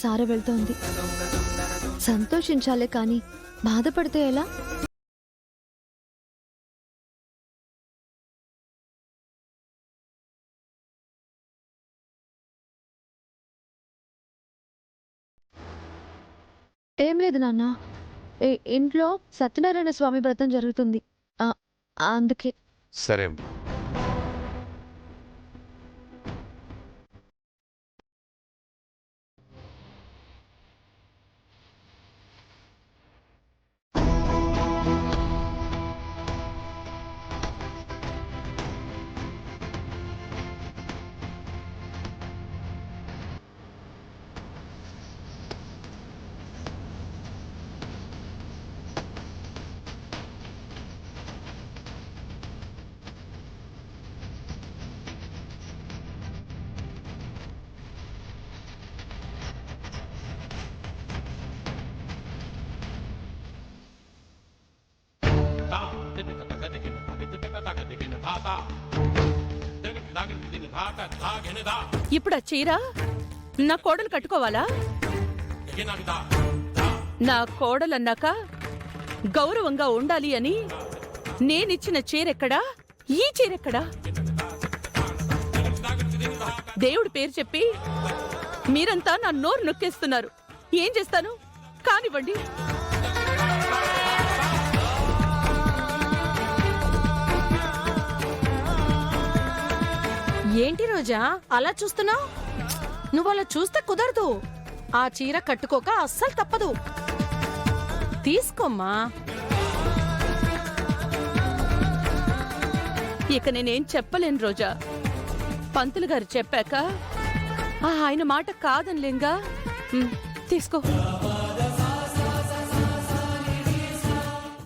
సారా వెళ్తోంది. సంతోషించాలే కానీ బాధపడితే ఎలా? ఏం లేదు నాన్న, ఇంట్లో సత్యనారాయణ స్వామి వ్రతం జరుగుతుంది, అందుకే. సరే. ఇప్పుడు ఆ చీర నా కోడలు కట్టుకోవాలా? నా కోడలన్నాక గౌరవంగా ఉండాలి అని నేనిచ్చిన చీరెక్కడా? ఈ చీరెక్కడా? దేవుడి పేరు చెప్పి మీరంతా నా నోరు నొక్కేస్తున్నారు. ఏం చేస్తాను? కానివ్వండి. ఏంటి రోజా అలా చూస్తున్నావు? నువ్వు అలా చూస్తే కుదరదు. ఆ చీర కట్టుకోక అస్సలు తప్పదు. తీసుకోమ్మా. ఇక నేనేం చెప్పలేను రోజా. పంతులు గారు చెప్పాక ఆయన మాట కాదనిలేంగా. తీసుకో.